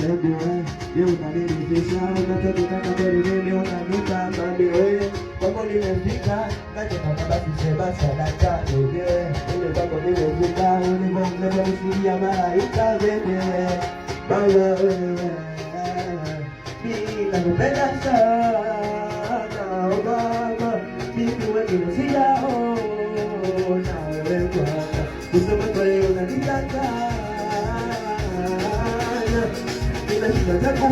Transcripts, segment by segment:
baby wewe, leo unaniridhisha, unachotaka kweli mimi unanipa baby wewe, kwako nimefika, nachotaka basi sema sadaka baby wewe, ile kwako nimefika, ulivyonisikia malaika baby wewe, baba wewe, mimi nakupenda sana baba, mimi wengine sijaona wewe bwana, kusema kweli unanitaka Let's go.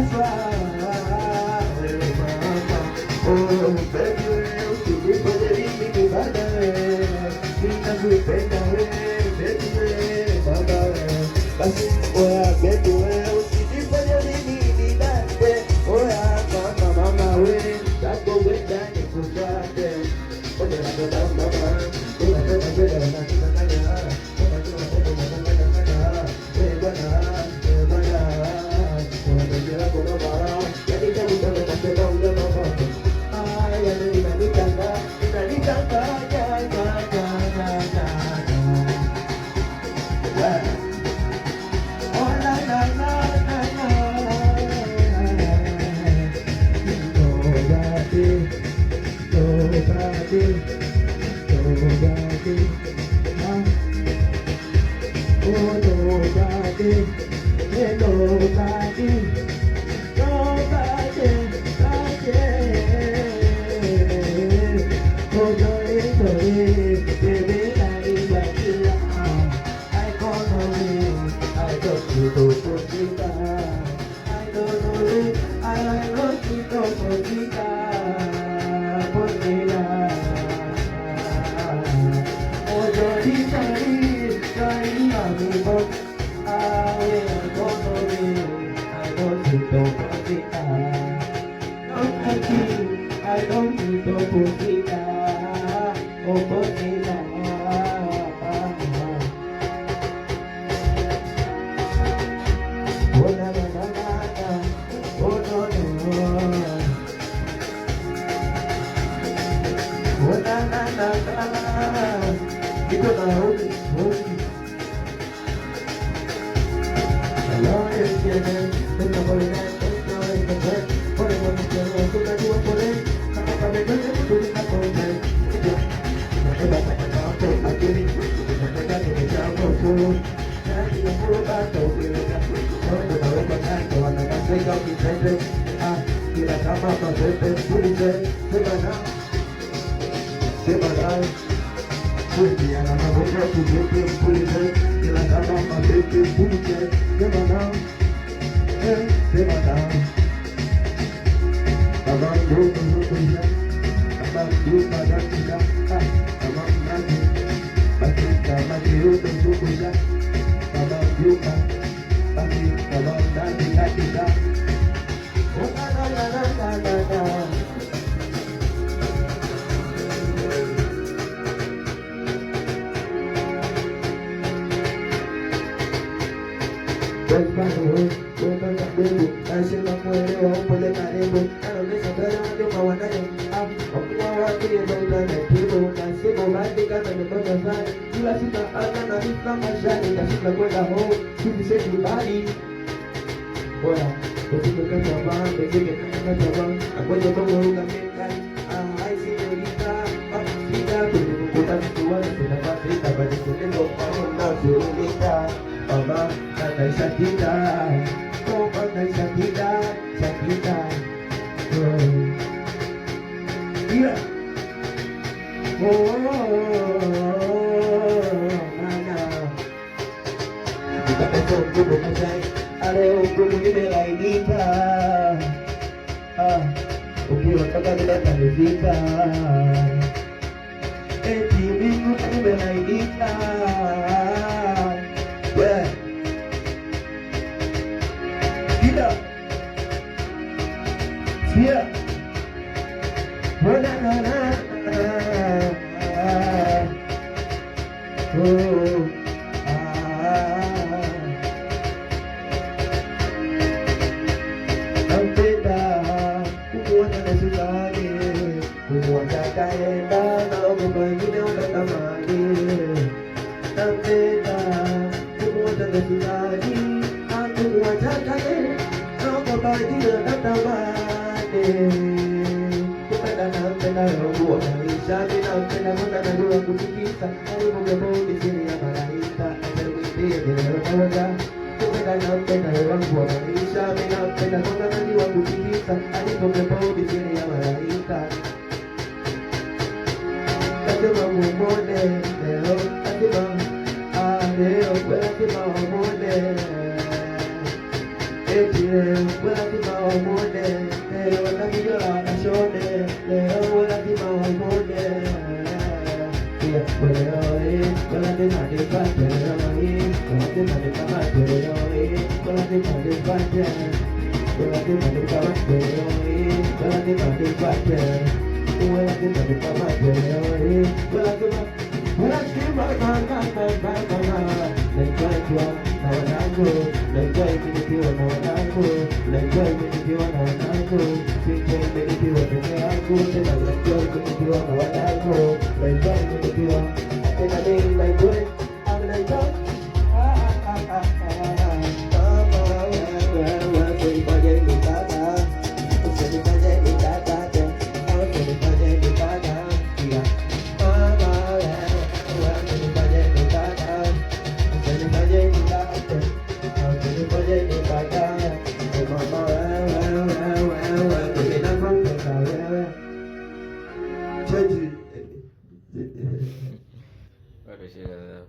Oh, baby, you for the living father. Because we bend away, baby, Baba. But oh, baby, you for the living father. Oh, mama, way. That's the way that it's so bad. Oh, mama. I don't need to put it down. Oh, put it down. Oh, na na na na. Oh, no no. Oh, na na na na. Ito na hold it. Hello, yes. Ito po rin. mafanikio natamani, kupenda napenda roho maisha, ninapenda kwenda na dua kutikisa, karibu kebodi chini ya malaika, nakuimbia vile unaweza. Kupenda napenda roho maisha, ninapenda kwenda na dua kutikisa, karibu kebodi chini ya malaika. Lazima muone leo, lazima leo, lazima muone eti leo, lazima muone leo, lazima akashone leo, lazima muone lazima nipate leo, lazima nikamate leo, lazima nipate, lazima nikamate leo, lazima nipate. Lazima nikamate leo, lazima naitwa na wanangu, naitwa imenipiwa na wanangu, naitwa imenipiwa na wanangu, naitwa imenipiwa peke yangu, tena naitwa imenipiwa na wanangu, naitwa imenipiwa tena mimi naitwa naitwa Bado shida.